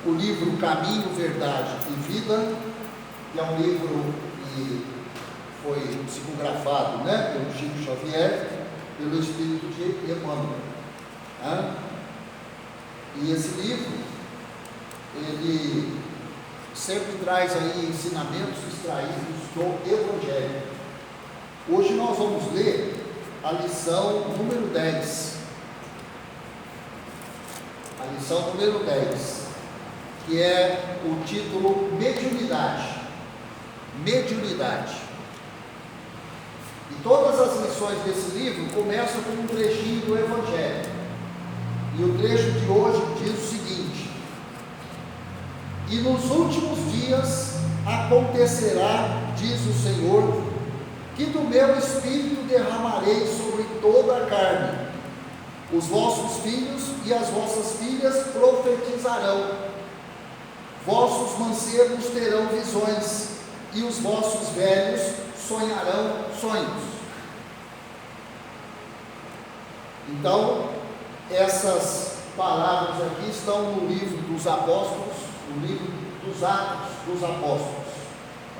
o livro Caminho, Verdade e Vida, que é um livro que foi psicografado, pelo Chico Xavier, pelo Espírito de Emmanuel. E esse livro, ele sempre traz aí ensinamentos extraídos do Evangelho. Hoje nós vamos ler a lição número 10. A lição número 10, que é o título Mediunidade. Mediunidade. E todas as lições desse livro começam com um trechinho do Evangelho. E o trecho de hoje diz o seguinte: e nos últimos dias acontecerá, diz o Senhor, que do meu Espírito derramarei sobre toda a carne. Os vossos filhos e as vossas filhas profetizarão, vossos mancebos terão visões, e os vossos velhos sonharão sonhos. Então, essas palavras aqui estão no livro dos Apóstolos, no livro dos Atos dos Apóstolos,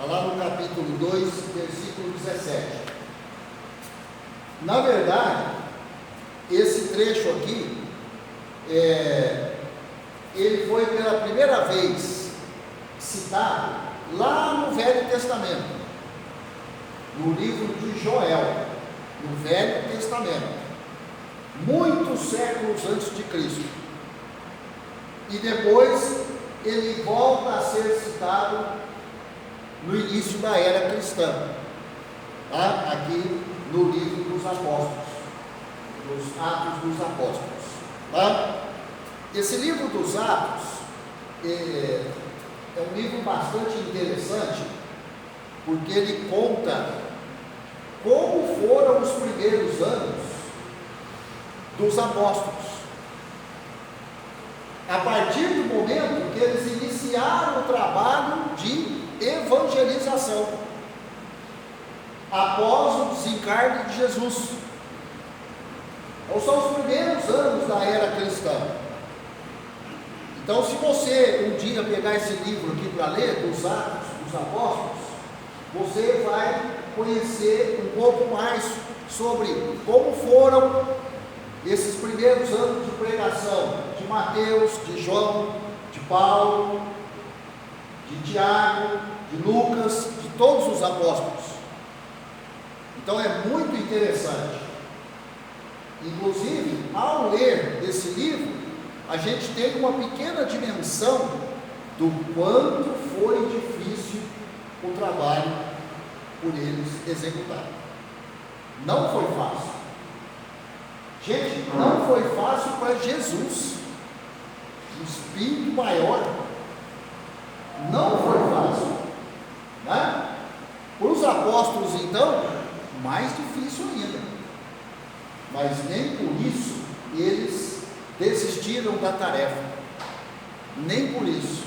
lá no capítulo 2, versículo 17. Na verdade, esse trecho aqui, ele foi pela primeira vez citado lá no Velho Testamento, no livro de Joel, no Velho Testamento, muitos séculos antes de Cristo. E depois ele volta a ser citado no início da era cristã, aqui no livro dos Apóstolos, nos Atos dos Apóstolos. Esse livro dos Atos é um livro bastante interessante, porque ele conta como foram os primeiros anos dos apóstolos, a partir do momento que eles iniciaram o trabalho de evangelização, após o desencarne de Jesus. Então são os primeiros anos da era cristã. Então, se você um dia pegar esse livro aqui para ler, dos Atos dos Apóstolos, você vai conhecer um pouco mais sobre como foram esses primeiros anos de pregação de Mateus, de João, de Paulo, de Tiago, de Lucas, de todos os apóstolos. Então é muito interessante. Inclusive, ao ler esse livro, a gente tem uma pequena dimensão do quanto foi difícil o trabalho por eles executado. Não foi fácil. Gente, não foi fácil para Jesus, o Espírito maior. Não foi fácil, Para os apóstolos, então, mais difícil ainda. Mas nem por isso eles desistiram da tarefa, nem por isso.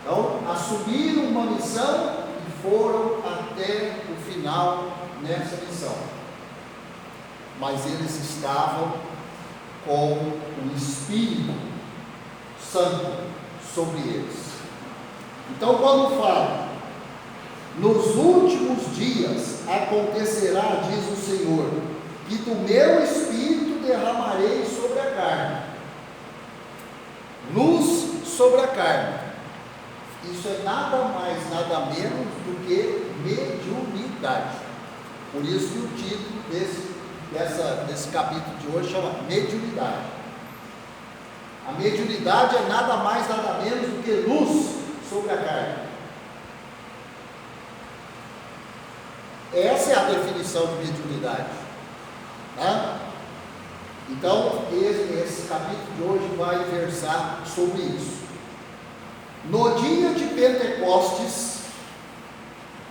Então, assumiram uma missão e foram até o final nessa missão. Mas eles estavam com o Espírito Santo sobre eles. Então, quando fala, nos últimos dias acontecerá, diz o Senhor, que do meu Espírito derramarei sobre a carne. Luz sobre a carne. Isso é nada mais, nada menos do que mediunidade. Por isso que o título desse capítulo de hoje chama Mediunidade. A mediunidade é nada mais, nada menos do que luz sobre a carne. Essa é a definição de mediunidade. Então, esse capítulo de hoje vai versar sobre isso. No dia de Pentecostes,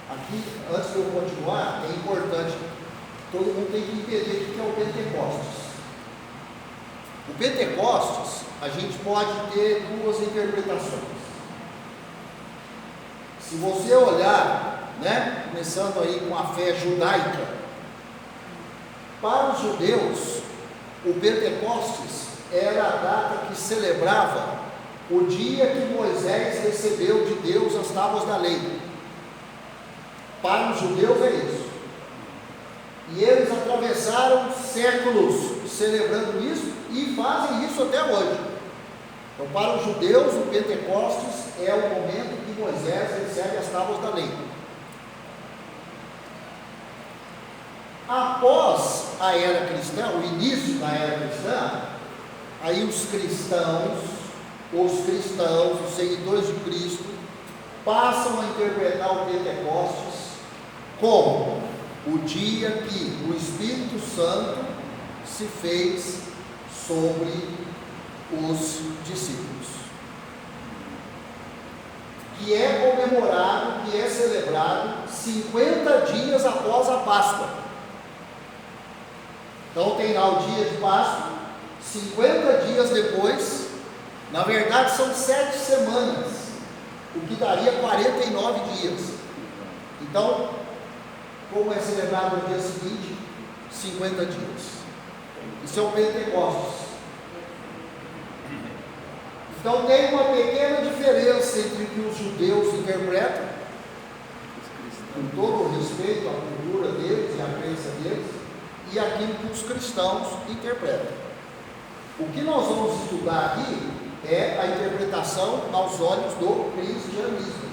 aqui, antes de eu continuar, é importante, todo mundo tem que entender o que é o Pentecostes. O Pentecostes, a gente pode ter duas interpretações. Se você olhar, começando aí com a fé judaica, para os judeus, o Pentecostes era a data que que celebrava o dia que Moisés recebeu de Deus as tábuas da lei. Para os judeus é isso. E eles atravessaram séculos celebrando isso e fazem isso até hoje. Então, para os judeus, o Pentecostes é o momento que Moisés recebe as tábuas da lei. Após a era cristã, o início da era cristã, aí os cristãos, os seguidores de Cristo, passam a interpretar o Pentecostes como o dia que o Espírito Santo se fez sobre os discípulos, que é comemorado, que é celebrado 50 dias após a Páscoa. Então tem lá o dia de Páscoa, 50 dias depois, na verdade são 7 semanas, o que daria 49 dias. Então, como é celebrado no dia seguinte? 50 dias. Isso é o Pentecostes. Então tem uma pequena diferença entre o que os judeus interpretam, com todo o respeito à cultura deles e à crença deles, e aquilo que os cristãos interpretam. O que nós vamos estudar aqui é a interpretação aos olhos do cristianismo,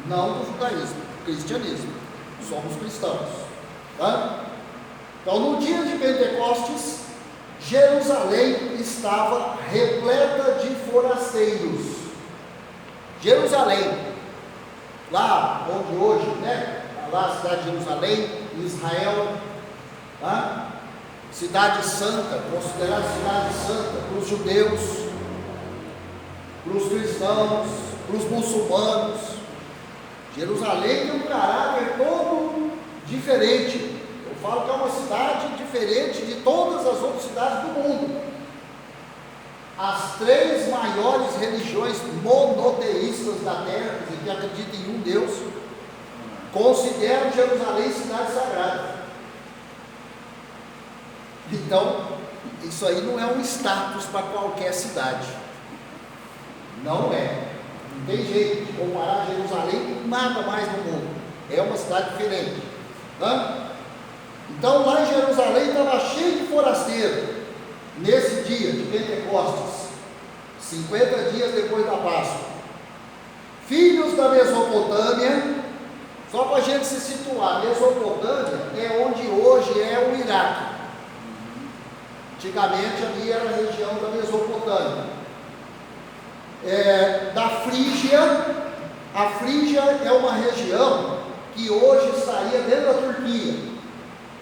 não do judaísmo, cristianismo. Somos cristãos, tá? Então, no dia de Pentecostes, Jerusalém estava repleta de forasteiros. Jerusalém, lá onde hoje, lá a cidade de Jerusalém, Israel, tá? Cidade santa, considerada cidade santa para os judeus, para os cristãos, para os muçulmanos. Jerusalém tem um caráter todo diferente. Eu falo que é uma cidade diferente de todas as outras cidades do mundo. As 3 maiores religiões monoteístas da terra, que acreditam em um Deus, consideram Jerusalém cidade sagrada. Então, isso aí não é um status para qualquer cidade. Não é. Não tem jeito de comparar Jerusalém com nada mais no mundo. É uma cidade diferente. Tá? Então, lá em Jerusalém estava cheio de forasteiro. Nesse dia de Pentecostes, 50 dias depois da Páscoa. Filhos da Mesopotâmia. Só para a gente se situar, Mesopotâmia é onde hoje é o Iraque. Antigamente ali era a região da Mesopotâmia. Da Frígia. A Frígia é uma região que hoje estaria dentro da Turquia.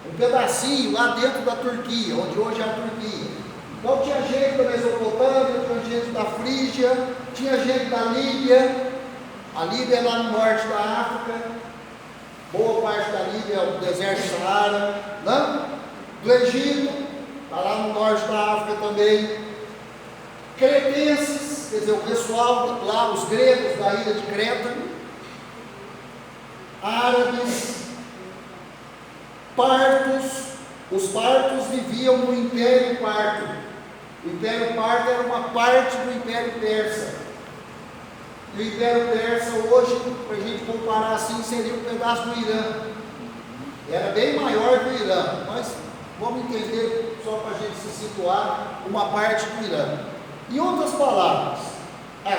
Um pedacinho lá dentro da Turquia, onde hoje é a Turquia. Então tinha gente da Mesopotâmia, tinha gente da Frígia, tinha gente da Líbia. A Líbia é lá no norte da África. Boa parte da Líbia é o deserto do Saara, né? Do Egito, está lá no norte da África também. Cretenses, quer dizer, o pessoal lá, os gregos da ilha de Creta. Árabes, partos. Os partos viviam no Império Parto. O Império Parto era uma parte do Império Persa. E o Império Persa hoje, para a gente comparar assim, seria um pedaço do Irã. Era bem maior que o Irã, mas vamos entender, só para a gente se situar, uma parte do Irã. Em outras palavras,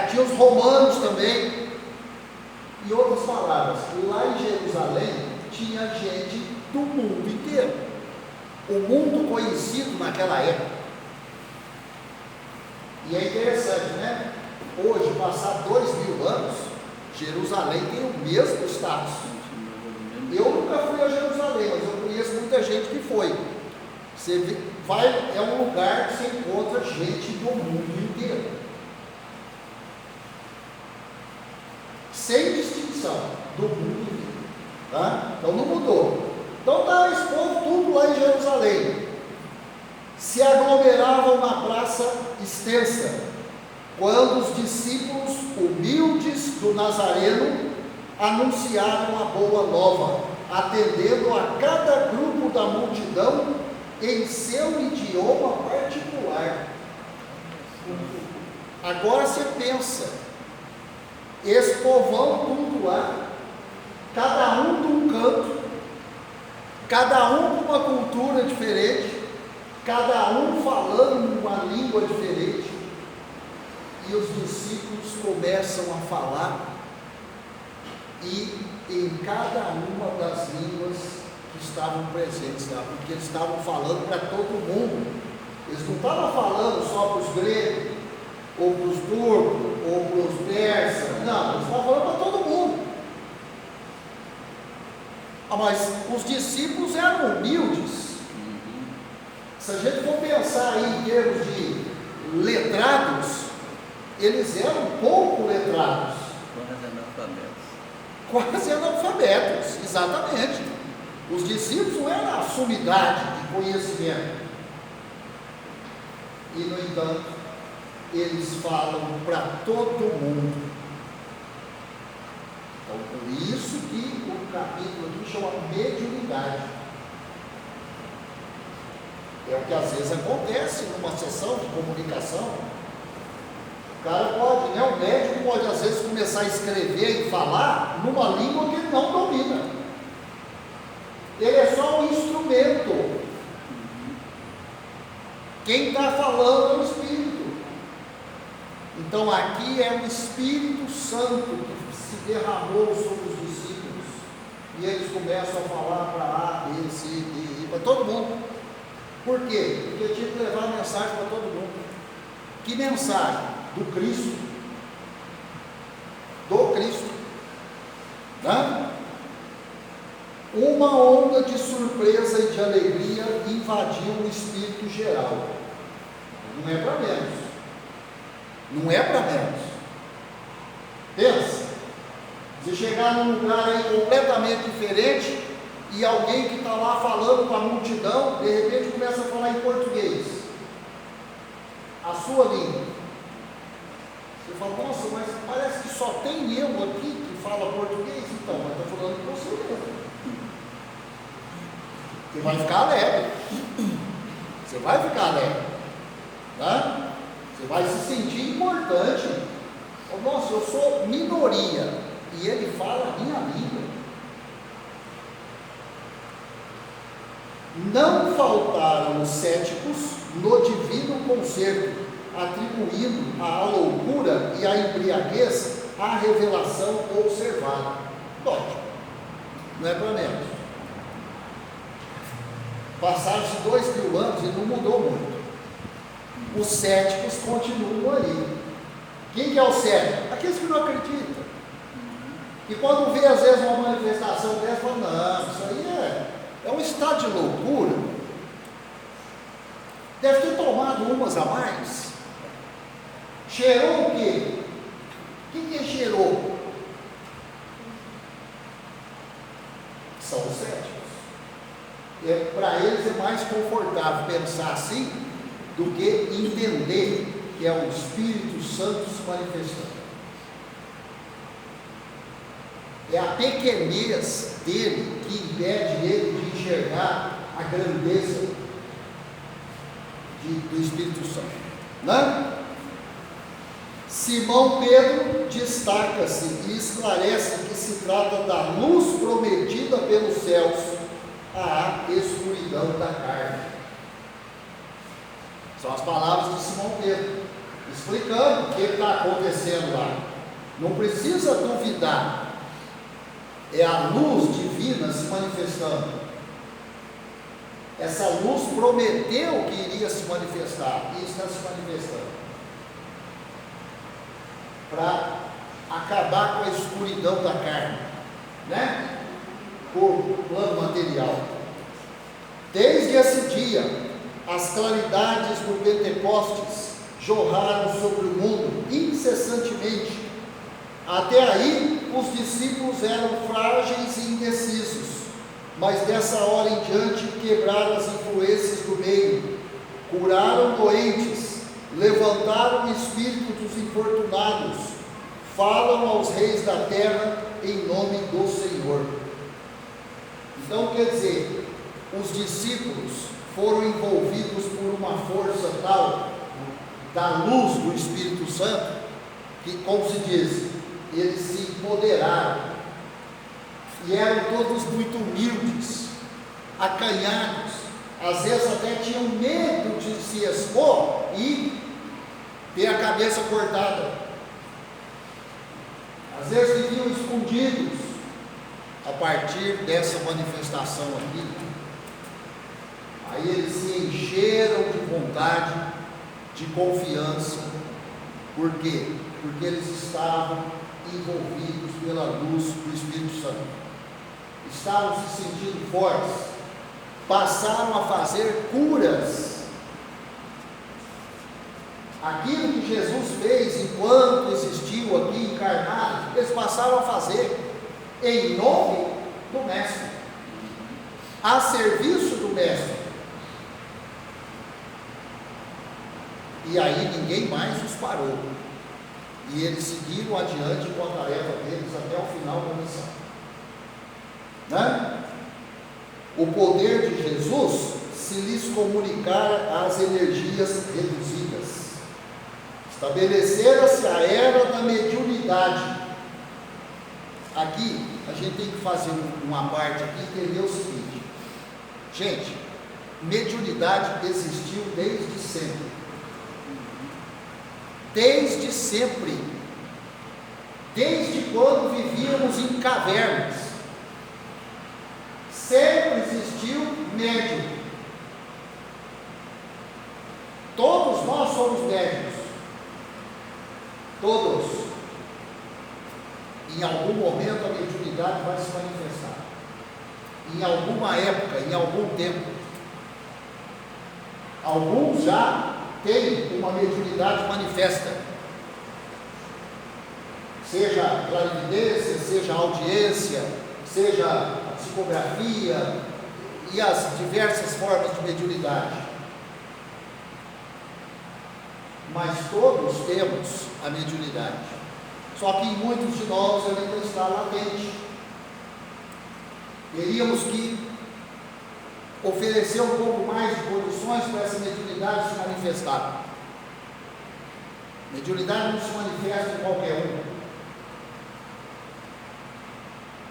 tinha os romanos também. Em outras palavras, lá em Jerusalém tinha gente do mundo inteiro. O mundo conhecido naquela época. E é interessante, né? Hoje, passar 2000 anos, Jerusalém tem o mesmo status. Eu nunca fui a Jerusalém, mas eu conheço muita gente que foi. Você vai, é um lugar que você encontra gente do mundo inteiro. Sem distinção, do mundo inteiro. Tá? Então não mudou. Então está esse povo tudo lá em Jerusalém. Se aglomeravam na praça extensa, quando os discípulos humildes do Nazareno anunciaram a boa nova, atendendo a cada grupo da multidão em seu idioma particular. Agora você pensa, esse povão tudo lá, cada um de um canto, cada um com uma cultura diferente, cada um falando uma língua diferente, e os discípulos começam a falar, e em cada uma das línguas que estavam presentes lá, porque eles estavam falando para todo mundo, eles não estavam falando só para os gregos, ou para os turcos, ou para os persas, não, eles estavam falando para todo mundo. Mas os discípulos eram humildes. Se a gente for pensar aí em termos de letrados, eles eram pouco letrados. Quase analfabetos, exatamente. Os discípulos não eram a sumidade de conhecimento. E, no entanto, eles falam para todo mundo. Então, por isso que o capítulo aqui chama mediunidade. É o que às vezes acontece numa sessão de comunicação. O cara pode, né? O médico pode às vezes começar a escrever e falar numa língua que ele não domina. Ele é só um instrumento. Quem está falando é o Espírito. Então aqui é o Espírito Santo que se derramou sobre os discípulos. E eles começam a falar para A, B, C, D, E, para todo mundo. Por quê? Porque tinha que levar a mensagem para todo mundo. Que mensagem? Do Cristo. Do Cristo. Né? Uma onda de surpresa e de alegria invadiu o espírito geral. Não é para menos. Não é para menos. Pensa. Você chegar num lugar aí completamente diferente e alguém que está lá falando com a multidão, de repente começa a falar em português. A sua língua. Você fala, nossa, mas parece que só tem eu aqui que fala português. Então, mas está falando com você mesmo. Você vai ficar alegre. Você vai ficar alegre. Né? Você vai se sentir importante. Oh, nossa, eu sou minoria. E ele fala a minha língua. Não faltaram os céticos no divino concerto, atribuindo à loucura e à embriaguez a revelação observada. Lógico, não é para menos. Passaram-se 2000 anos e não mudou muito. Os céticos continuam aí. Quem que é o cético? Aqueles que não acreditam. E quando vê às vezes uma manifestação dessa, fala, não, isso aí é um estado de loucura. Deve ter tomado umas a mais. Cheirou o quê? O que cheirou? São os céticos. Para eles é mais confortável pensar assim do que entender que é o Espírito Santo se manifestando. É a pequenez dele que impede ele de enxergar a grandeza do Espírito Santo. Né? Simão Pedro destaca-se e esclarece que se trata da luz prometida pelos céus à escuridão da carne. São as palavras de Simão Pedro, explicando o que está acontecendo lá. Não precisa duvidar. É a luz divina se manifestando. Essa luz prometeu que iria se manifestar, e está se manifestando. Para acabar com a escuridão da carne, né? Por plano material. Desde esse dia, as claridades do Pentecostes jorraram sobre o mundo incessantemente. Até aí, os discípulos eram frágeis e indecisos, mas dessa hora em diante quebraram as influências do meio, curaram doentes, levantaram o espírito dos infortunados, falam aos reis da terra em nome do Senhor. Então, quer dizer, os discípulos foram envolvidos por uma força tal da luz do Espírito Santo, que, como se diz, eles se empoderaram, e eram todos muito humildes, acanhados, às vezes até tinham medo de se expor e ter a cabeça cortada, às vezes viviam escondidos. A partir dessa manifestação aqui, aí eles se encheram de vontade, de confiança. Por quê? Porque eles estavam envolvidos pela luz do Espírito Santo, estavam se sentindo fortes, passaram a fazer curas. Aquilo que Jesus fez enquanto existiu aqui encarnado, eles passaram a fazer em nome do Mestre, a serviço do Mestre. E aí ninguém mais os parou, e eles seguiram adiante com a tarefa deles até o final da missão, né? O poder de Jesus se lhes comunicar as energias reduzidas. Estabelecera-se a era da mediunidade. Aqui a gente tem que fazer uma parte aqui e entender o seguinte: gente, mediunidade existiu desde sempre. Desde sempre. Desde quando vivíamos em cavernas, sempre existiu médium. Todos nós somos médiuns. Todos. Em algum momento a mediunidade vai se manifestar, em alguma época, em algum tempo. Alguns já têm uma mediunidade manifesta, seja clarividência, seja audiência, seja a psicografia e as diversas formas de mediunidade. Mas todos temos a mediunidade. Só que em muitos de nós ela ainda está latente. Teríamos que oferecer um pouco mais de condições para essa mediunidade se manifestar. Mediunidade não se manifesta em qualquer um.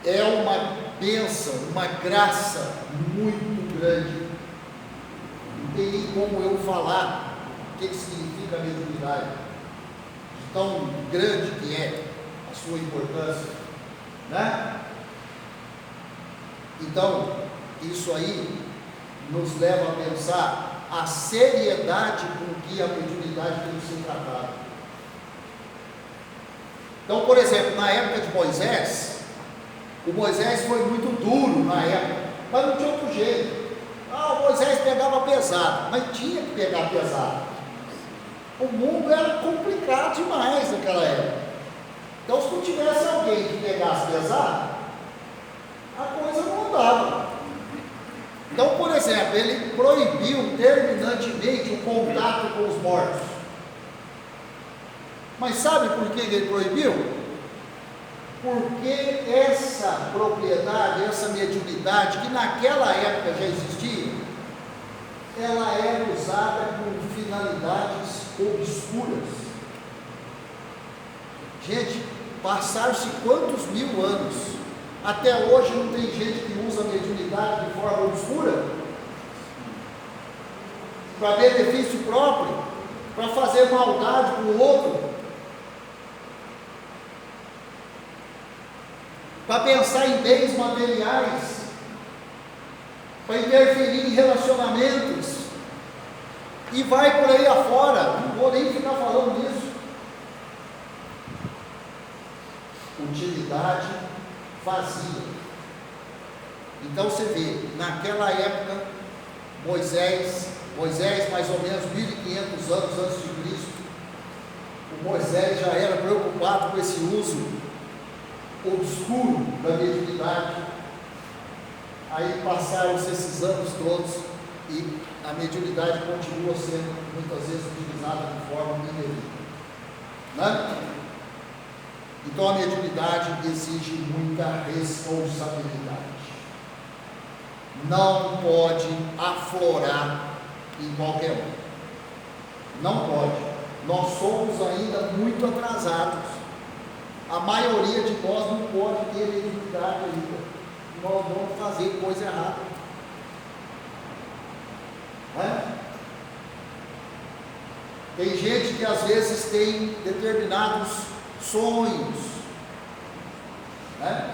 É uma bênção, uma graça muito grande. Não tem nem como eu falar o que significa a mediunidade, tão grande que é a sua importância, né? Então, isso aí nos leva a pensar a seriedade com que a mediunidade tem que ser tratada. Então, por exemplo, na época de Moisés, o Moisés foi muito duro na época, mas não tinha outro jeito. O Moisés pegava pesado, mas tinha que pegar pesado. O mundo era complicado demais naquela época. Então, se não tivesse alguém que pegasse pesado, a coisa não andava. Então, por exemplo, ele proibiu terminantemente o contato com os mortos. Mas sabe por que ele proibiu? Porque essa propriedade, essa mediunidade, que naquela época já existia, ela era usada com finalidades obscuras. Gente, passaram-se quantos mil anos, até hoje não tem gente que usa a mediunidade de forma obscura, para benefício próprio, para fazer maldade para o outro, para pensar em bens materiais, para interferir em relacionamentos, e vai por aí afora. Não vou nem ficar falando nisso. Utilidade vazia. Então você vê, naquela época, Moisés mais ou menos 1500 anos antes de Cristo, o Moisés já era preocupado com esse uso obscuro da mediunidade. Aí passaram-se esses anos todos e a mediunidade continua sendo muitas vezes utilizada de forma indevida, né? Então a mediunidade exige muita responsabilidade. Não pode aflorar em qualquer um. Não pode. nós somos ainda muito atrasados. A maioria de nós não pode ter mediunidade ainda. Nós vamos fazer coisa errada. Tem gente que às vezes tem determinados sonhos,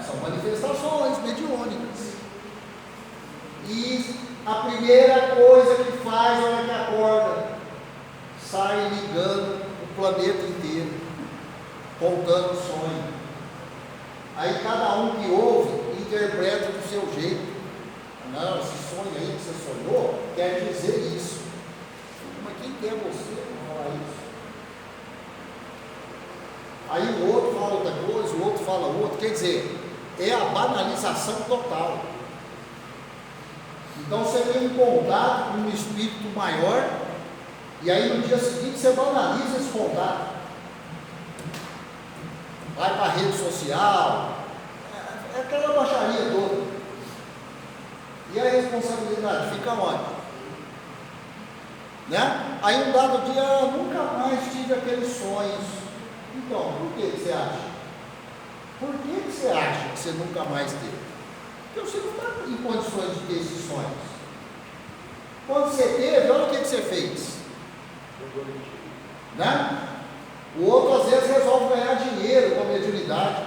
são manifestações mediúnicas, e a primeira coisa que faz na hora que acorda, sai ligando o planeta inteiro, contando o sonho. Aí cada um que ouve interpreta do seu jeito. Não, esse sonho aí que você sonhou quer dizer isso. Mas quem quer você para falar isso? Aí o outro fala outra coisa, o outro fala outra. Quer dizer, é a banalização total. Então você tem um contato com um espírito maior, e aí no dia seguinte você banaliza esse contato. Vai para a rede social, é aquela baixaria toda. E a responsabilidade fica onde? Aí um dado dia, nunca mais tive aqueles sonhos. Então, por que você acha? Por que você acha que você nunca mais teve? Porque você não está em condições de ter esses sonhos. Quando você teve, olha o que você fez. O outro às vezes resolve ganhar dinheiro com a mediunidade.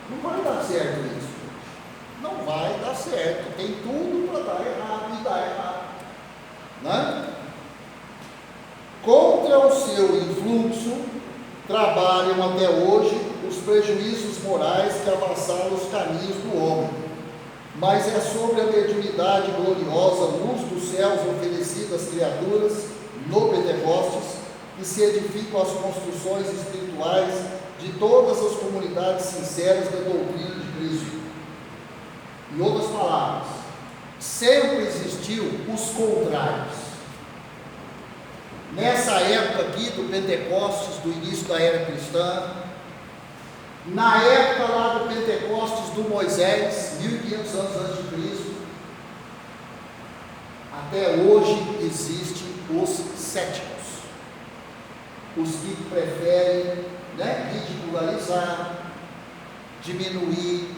Não vai dar certo isso. Não vai dar certo. Tem tudo para dar errado e dar errado. Contra o seu influxo, trabalham até hoje os prejuízos morais que avassalam os caminhos do homem. Mas é sobre a mediunidade gloriosa, luz dos céus oferecida às criaturas no Pentecostes, que se edificam as construções espirituais de todas as comunidades sinceras da doutrina de Cristo. Em outras palavras, sempre existiu os contrários. Nessa época aqui do Pentecostes, do início da era cristã, na época lá do Pentecostes do Moisés, 1500 anos antes de Cristo, até hoje existem os céticos, os que preferem ridicularizar, diminuir,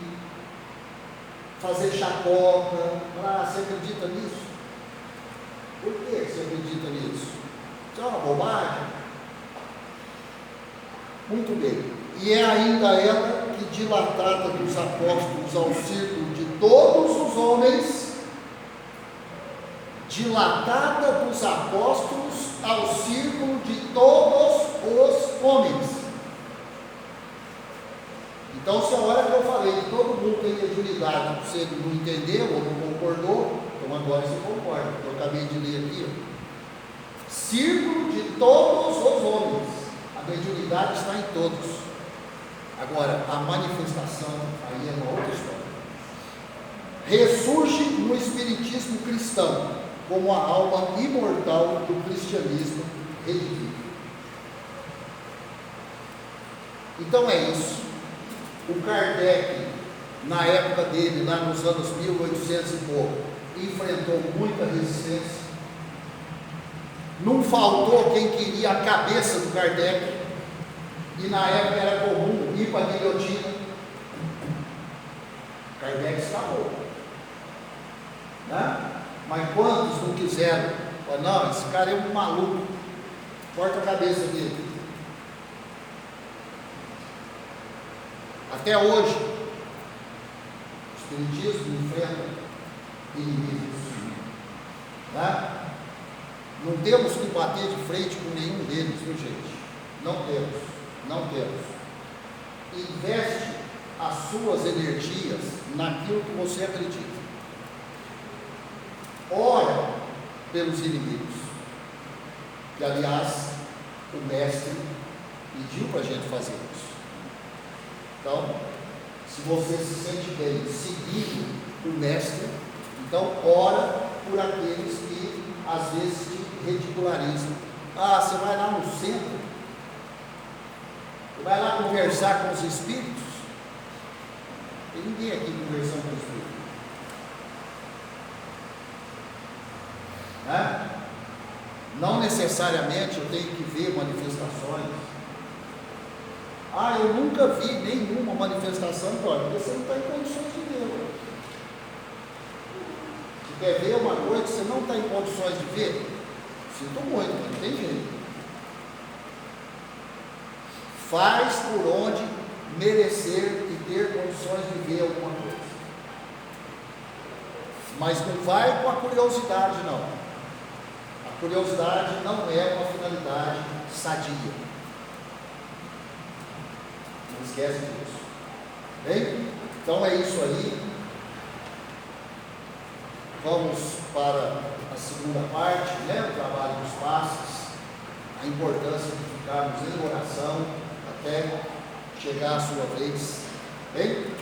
fazer chacota. Você acredita nisso? Por que você acredita nisso? Isso é uma bobagem? Muito bem. E é ainda ela que, dilatada dos apóstolos ao círculo de todos os homens, dilatada dos apóstolos ao círculo de todos os homens. Então, se a hora que eu falei que todo mundo tem mediunidade, você não entendeu ou não concordou, então agora você concorda. Eu acabei de ler aqui, círculo de todos os homens. A mediunidade está em todos. Agora, a manifestação aí é uma outra história. Ressurge no espiritismo cristão como a alma imortal do cristianismo redimido. Então é isso. O Kardec, na época dele, lá nos anos 1800 e pouco, enfrentou muita resistência. Não faltou quem queria a cabeça do Kardec, e na época era comum ir para a guilhotina. Kardec escapou, mas quantos não quiseram? Não, esse cara é um maluco, corta a cabeça dele. Até hoje, o espiritismo enfrenta inimigos. Não temos que bater de frente com nenhum deles, viu gente? Não temos. Investe as suas energias naquilo que você acredita. Ora pelos inimigos. Que aliás, o mestre pediu para a gente fazer isso. Então, se você se sente bem seguindo o mestre, então ora por aqueles que às vezes te ridicularizam. Você vai lá no centro, vai lá conversar com os espíritos. Tem ninguém aqui conversando com os espíritos. Não necessariamente eu tenho que ver manifestações. Ah, eu nunca vi nenhuma manifestação, porque você não está em condições de ver. Você quer ver uma coisa que você não está em condições de ver? Sinto muito, mas não tem jeito. Faz por onde merecer e ter condições de ver alguma coisa. Mas não vai com a curiosidade, não. A curiosidade não é uma finalidade sadia. Não esquece disso. Bem? Então é isso aí. Vamos para a segunda parte, né? O trabalho dos passos, a importância de ficarmos em oração até chegar a sua vez. Bem?